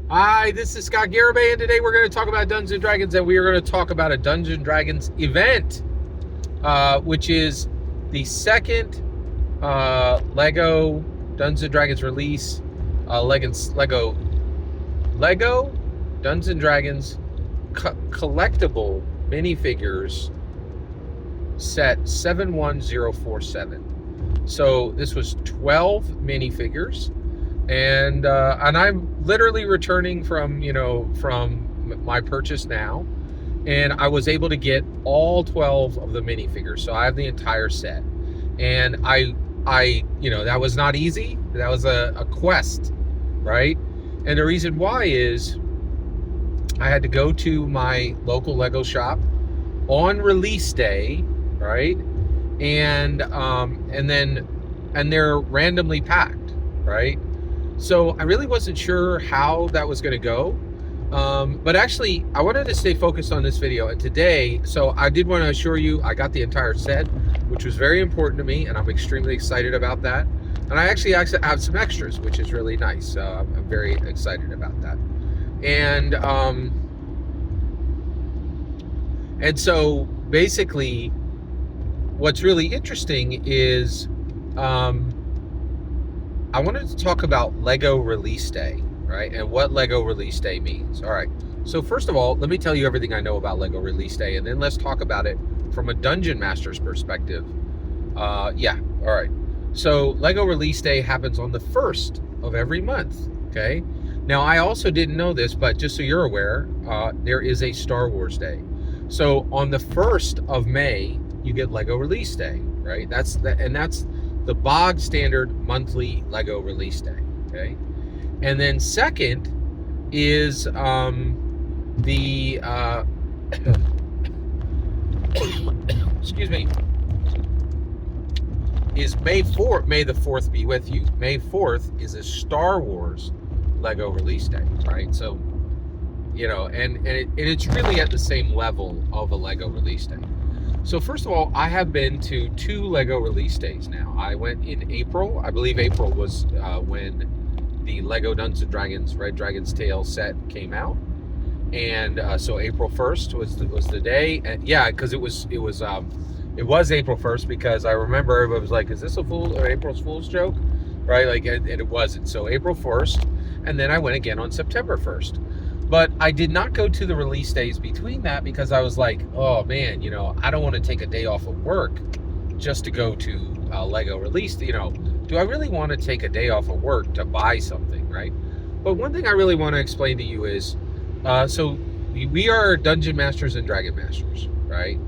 Hi, this is Scott Garibay, and today we're going to talk about Dungeons and Dragons, and we are going to talk about a Dungeons and Dragons event, which is the second Lego Dungeons and Dragons release. Lego Dungeons and Dragons collectible minifigures set 71047. So this was 12 minifigures. And I'm literally returning from my purchase now, and I was able to get all 12 of the minifigures, so I have the entire set. And I that was not easy. That was a quest, right? And the reason why is I had to go to my local Lego shop on release day, right? And they're randomly packed, right? So I really wasn't sure how that was going to go. But actually, I wanted to stay focused on this video. And today, so I did want to assure you, I got the entire set, which was very important to me. And I'm extremely excited about that. And I actually have some extras, which is really nice. I'm very excited about that. And so basically, what's really interesting is, I wanted to talk about Lego Release Day, right? And what Lego Release Day means. All right. So first of all, let me tell you everything I know about Lego Release Day, and then let's talk about it from a Dungeon Master's perspective. All right. So Lego Release Day happens on the 1st of every month, okay? Now, I also didn't know this, but just so you're aware, there is a Star Wars Day. So on the 1st of May, you get Lego Release Day, right? That's the bog standard monthly Lego release day, okay? And then second is excuse me, is May 4th. May the 4th be with you. May 4th is a Star Wars Lego release day, right? So, and it's really at the same level of a Lego release day. So first of all, I have been to 2 Lego release days now. I went in April. I believe April was when the Lego Dungeons & Dragons Red Dragon's Tale set came out. And so April 1st was the day. And yeah, because it was April 1st, because I remember everybody was like, is this April's Fool's joke? Right? Like, and it wasn't. So April 1st. And then I went again on September 1st. But I did not go to the release days between that because I was like, oh man, I don't want to take a day off of work just to go to Lego release. Do I really want to take a day off of work to buy something, right? But one thing I really want to explain to you is, so we are Dungeon Masters and Dragon Masters, right?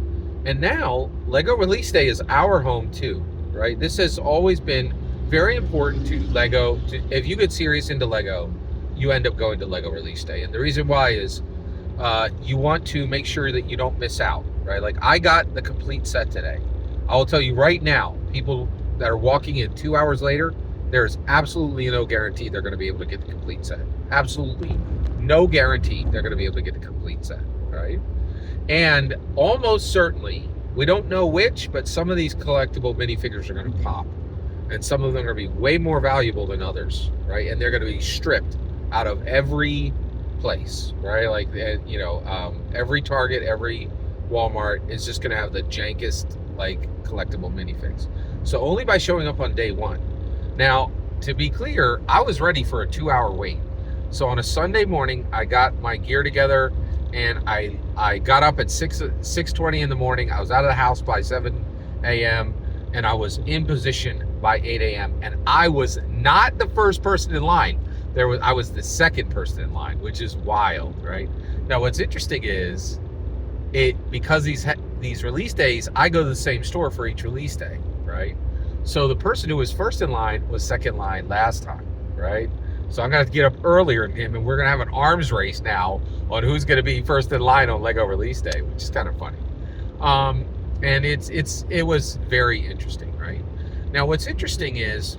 And now Lego Release Day is our home too, right? This has always been very important to Lego. If you get serious into Lego, you end up going to Lego Release Day. And the reason why is you want to make sure that you don't miss out, right? Like, I got the complete set today. I will tell you right now, people that are walking in 2 hours later, there's absolutely no guarantee they're going to be able to get the complete set. Absolutely no guarantee they're going to be able to get the complete set, right? And almost certainly, we don't know which, but some of these collectible minifigures are going to pop. And some of them are going to be way more valuable than others, right? And they're going to be stripped out of every place, right? Like, every Target, every Walmart is just going to have the jankest, like, collectible minifigs. So only by showing up on day one. Now, to be clear, I was ready for a 2-hour wait. So on a Sunday morning, I got my gear together, and I got up at 6:20 in the morning. I was out of the house by 7 a.m., and I was in position by 8 a.m. And I was not the first person in line. I was the second person in line, which is wild, right? Now, what's interesting is because these release days, I go to the same store for each release day, right? So the person who was first in line was second in line last time, right? So I'm gonna have to get up earlier than him, and we're gonna have an arms race now on who's gonna be first in line on Lego Release Day, which is kind of funny. And it was very interesting, right? Now, what's interesting is,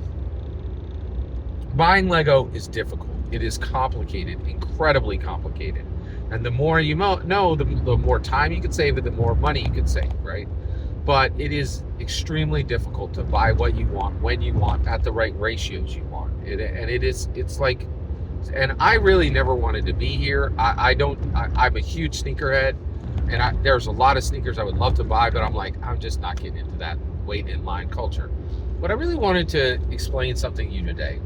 buying Lego is difficult. It is complicated, incredibly complicated. And the more you know, the more time you can save and the more money you can save, right? But it is extremely difficult to buy what you want, when you want, at the right ratios you want. It's like And I really never wanted to be here. I'm a huge sneakerhead, and there's a lot of sneakers I would love to buy, but I'm like, I'm just not getting into that waiting in line culture. But I really wanted to explain something to you today.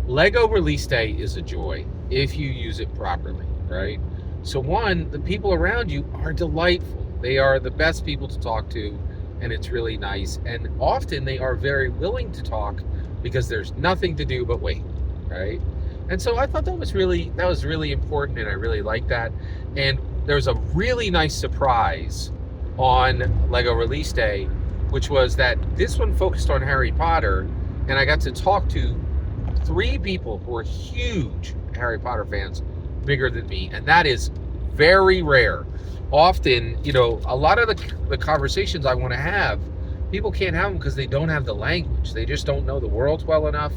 Lego release day is a joy if you use it properly, right? So one, the people around you are delightful. They are the best people to talk to, and it's really nice. And often they are very willing to talk because there's nothing to do but wait, right? And so I thought that was really important, and I really liked that. And there's a really nice surprise on Lego release day, which was that this one focused on Harry Potter, and I got to talk to 3 people who are huge Harry Potter fans, bigger than me, and that is very rare. Often, a lot of the conversations I want to have, people can't have them because they don't have the language. They just don't know the world well enough.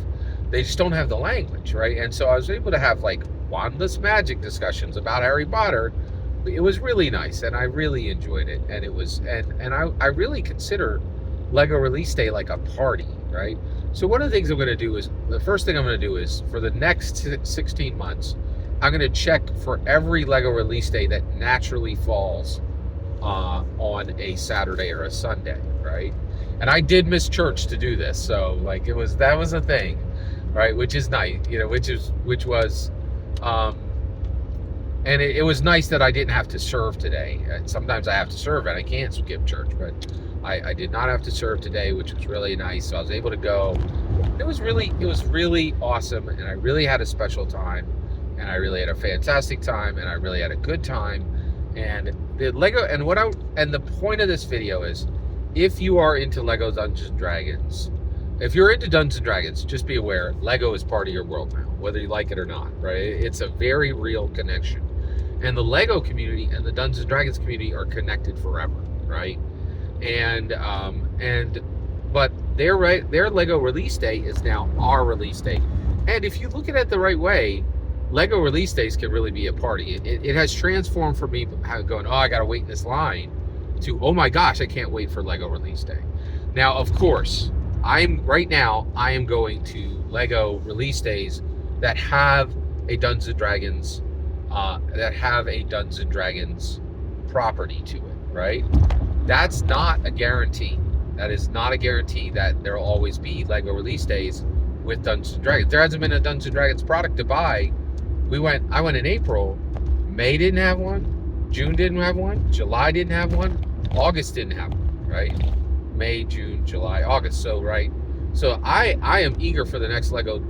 They just don't have the language, right? And so I was able to have like wandless magic discussions about Harry Potter. It was really nice, and I really enjoyed it. And it was, and I really consider Lego release day like a party, right? So one of the things I'm going to do is, the first thing I'm going to do is, for the next 16 months, I'm going to check for every Lego release day that naturally falls on a Saturday or a Sunday, right? And I did miss church to do this, so like that was a thing, right? Which is nice, and it was nice that I didn't have to serve today. Sometimes I have to serve and I can't skip church, but I did not have to serve today, which was really nice. So I was able to go. It was really awesome, and I really had a special time, and I really had a fantastic time, and I really had a good time. And the Lego, and the point of this video is, if you are into Lego Dungeons and Dragons, if you're into Dungeons and Dragons, just be aware, Lego is part of your world now, whether you like it or not, right? It's a very real connection. And the Lego community and the Dungeons and Dragons community are connected forever, right? But their Lego release day is now our release day. And if you look at it the right way, Lego release days can really be a party. It has transformed for me, going, oh, I got to wait in this line, to, oh my gosh, I can't wait for Lego release day. Now, of course, I am going to Lego release days that have a Dungeons and Dragons, property to it, right? That's not a guarantee. That is not a guarantee that there'll always be Lego release days with Dungeons and Dragons. There hasn't been a Dungeons and Dragons product to buy. I went in April. May didn't have one. June didn't have one. July didn't have one. August didn't have one, right? May, June, July, August. So, right. So I am eager for the next Lego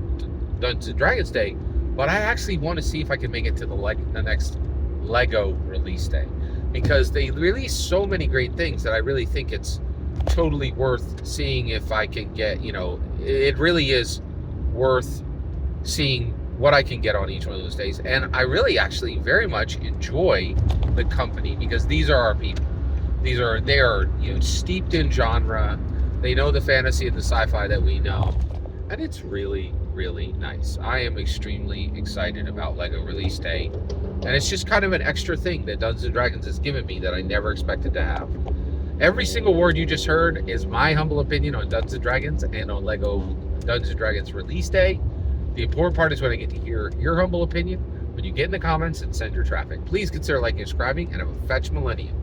Dungeons and Dragons day, but I actually want to see if I can make it to the next Lego release day, because they release so many great things that I really think it's totally worth seeing if I can get, it really is worth seeing what I can get on each one of those days. And I really actually very much enjoy the company, because these are our people. They are steeped in genre. They know the fantasy and the sci-fi that we know, and it's really, really nice. I am extremely excited about Lego release day, and it's just kind of an extra thing that Dungeons and Dragons has given me that I never expected to have. Every single word you just heard is my humble opinion on Dungeons and Dragons and on Lego Dungeons and Dragons release day. The important part is when I get to hear your humble opinion, when you get in the comments and send your traffic. Please consider liking and subscribing, and have a fetch millennium.